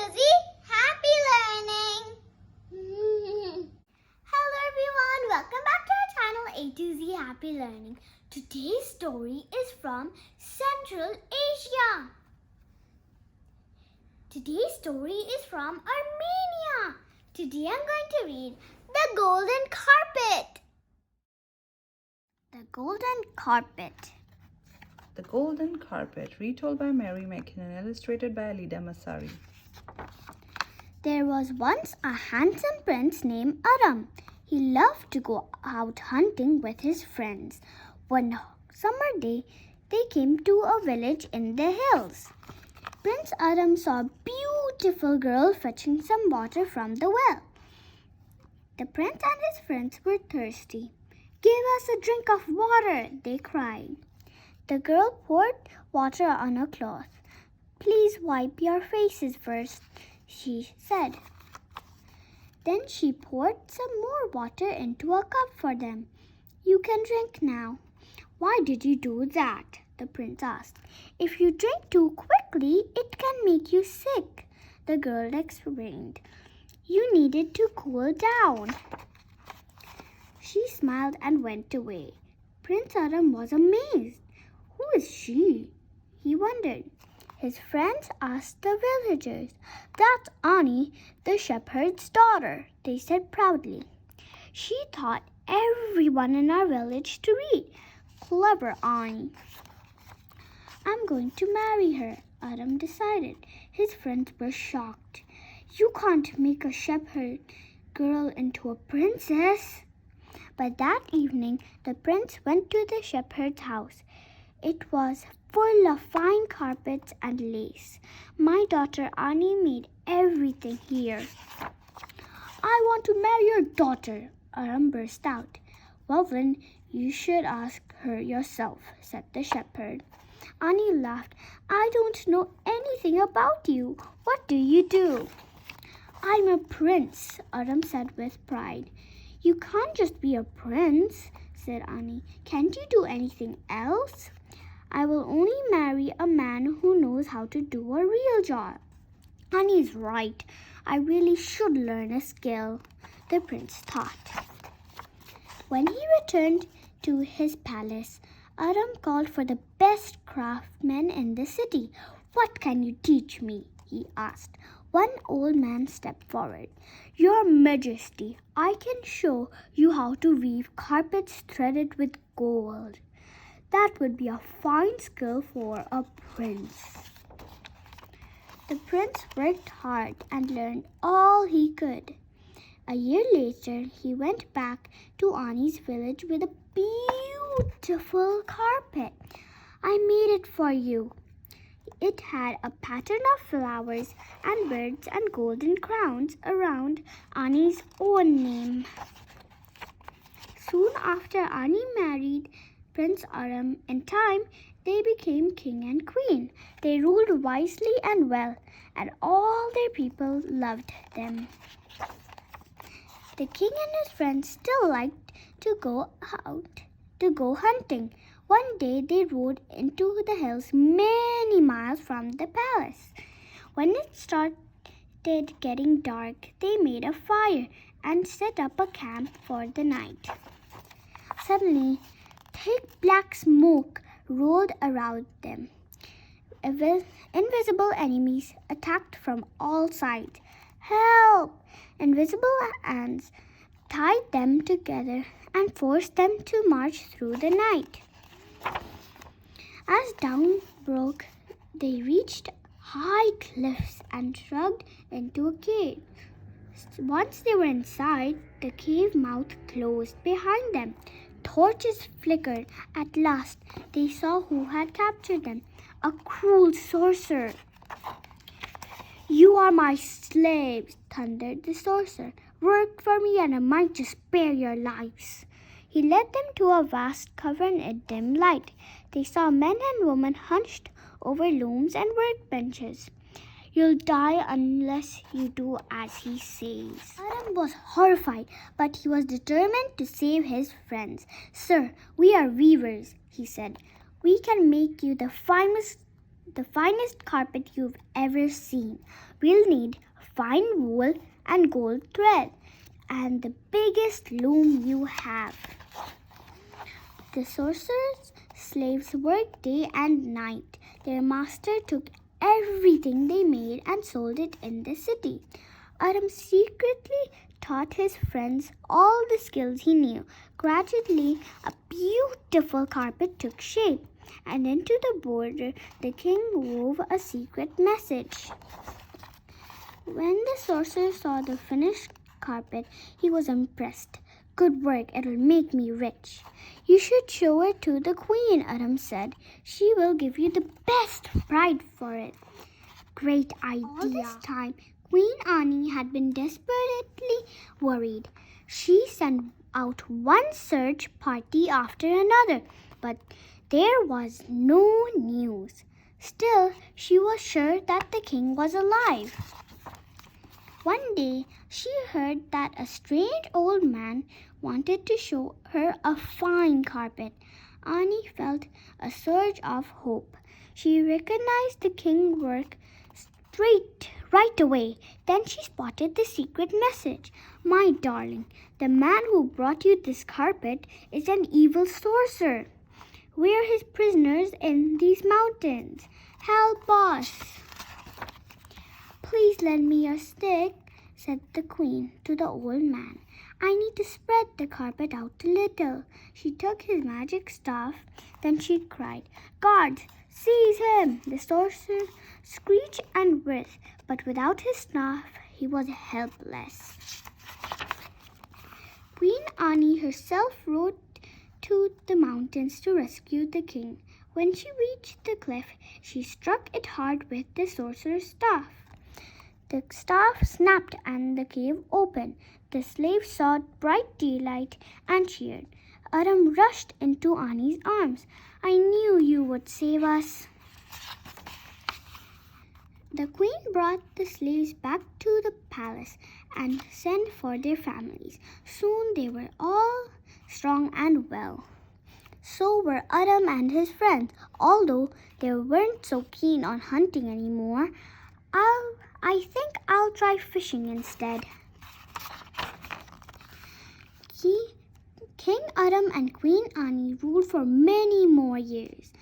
tgis, happy learning! Hello everyone, welcome back to our channel A to Z Happy Learning. Today's story is from Central Asia. Today's story is from Armenia. Today I'm going to read The Golden Carpet. The Golden Carpet. The Golden Carpet, retold by Mary Mackin and illustrated by Alida Masari. There was once a handsome prince named Aram. He loved to go out hunting with his friends. One summer day, they came to a village in the hills. Prince Aram saw a beautiful girl fetching some water from the well. The prince and his friends were thirsty. "Give us a drink of water," they cried. The girl poured water on a cloth. "Please wipe your faces first," she said. Then she poured some more water into a cup for them. "You can drink now." "Why did you do that?" the prince asked. "If you drink too quickly, it can make you sick," the girl explained. "You needed to cool down." She smiled and went away. Prince Aram was amazed. Who is she? He wondered. His friends asked the villagers. "That's Ani, the shepherd's daughter," they said proudly. "She taught everyone in our village to read." Clever Ani. "I'm going to marry her," Aram decided. His friends were shocked. "You can't make a shepherd girl into a princess." But that evening, the prince went to the shepherd's house. It was full of fine carpets and lace. "My daughter Ani made everything here." "I want to marry your daughter," Aram burst out. "Well then, you should ask her yourself," said the shepherd. Ani laughed. "I don't know anything about you. What do you do?" "I'm a prince," Aram said with pride. "You can't just be a prince," said Ani. "Can't you do anything else?" "I will only marry a man who knows how to do a real job." "Ani's right. I really should learn a skill," the prince thought. When he returned to his palace, Aram called for the best craftsmen in the city. "What can you teach me?" he asked. One old man stepped forward. "Your Majesty, I can show you how to weave carpets threaded with gold." "That would be a fine skill for a prince." The prince worked hard and learned all he could. A year later, he went back to Ani's village with a beautiful carpet. "I made it for you." It had a pattern of flowers and birds and golden crowns around Ani's own name. Soon after Ani married Prince Aram, in time they became king and queen. They ruled wisely and well, and all their people loved them. The king and his friends still liked to go hunting. One day they rode into the hills many miles from the palace. When it started getting dark, they made a fire and set up a camp for the night. Suddenly, thick black smoke rolled around them. Invisible enemies attacked from all sides. "Help!" Invisible ants tied them together and forced them to march through the night. As dawn broke, they reached high cliffs and shrugged into a cave. Once they were inside, the cave mouth closed behind them. Torches flickered. At last, they saw who had captured them. A cruel sorcerer. "You are my slaves," thundered the sorcerer. "Work for me and I might just spare your lives." He led them to a vast cavern in dim light. They saw men and women hunched over looms and workbenches. "You'll die unless you do as he says." Aram was horrified, but he was determined to save his friends. "Sir, we are weavers," he said. "We can make you the finest the finest carpet you've ever seen. We'll need fine wool and gold thread and the biggest loom you have. The sorcerer's slaves worked day and night. Their master took everything they made and sold it in the city. Aram secretly taught his friends all the skills he knew. Gradually, a beautiful carpet took shape, and into the border the king wove a secret message. When the sorcerer saw the finished carpet, he was impressed. Good work, it'll make me rich. You should show it to the queen, Aram said. She will give you the best bride for it. Great idea. All this time, Queen Ani had been desperately worried. She sent out one search party after another, but there was no news. Still, she was sure that the king was alive. One day, she heard that a strange old man wanted to show her a fine carpet. Ani felt a surge of hope. She recognized the king's work right away. Then she spotted the secret message. My darling, the man who brought you this carpet is an evil sorcerer. We are his prisoners in these mountains. Help us. Please lend me your stick, said the queen to the old man. I need to spread the carpet out a little. She took his magic staff. Then she cried, Guards, seize him! The sorcerer screeched and writhed, but without his staff, he was helpless. Queen Ani herself rode to the mountains to rescue the king. When she reached the cliff, she struck it hard with the sorcerer's staff. The staff snapped and the cave opened. The slaves saw bright daylight and cheered. Aram rushed into Ani's arms. I knew you would save us. The queen brought the slaves back to the palace and sent for their families. Soon they were all strong and well. So were Aram and his friends. Although they weren't so keen on hunting anymore, I think I'll try fishing instead. King Aram and Queen Ani ruled for many more years.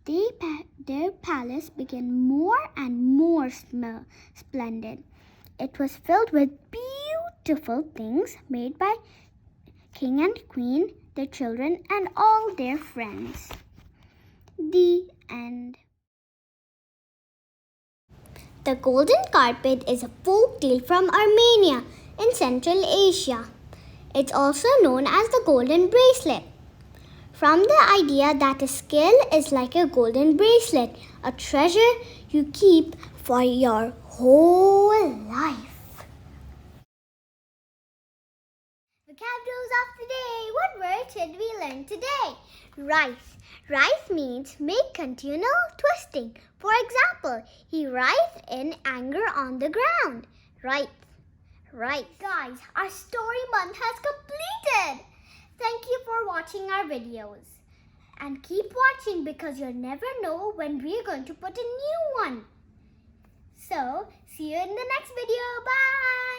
Their palace became more and more splendid. It was filled with beautiful things made by king and queen, their children, and all their friends. The end. The Golden Carpet is a folk tale from Armenia in Central Asia. It's also known as the Golden Bracelet, from the idea that a skill is like a golden bracelet, a treasure you keep for your whole life. Vocabularies of the day. What word should we learn today? Rice. Rice means make continual twisting. For example, he writhed in anger on the ground. Right. Guys, our story month has completed. Thank you for watching our videos. And keep watching because you'll never know when we're going to put a new one. So, see you in the next video. Bye.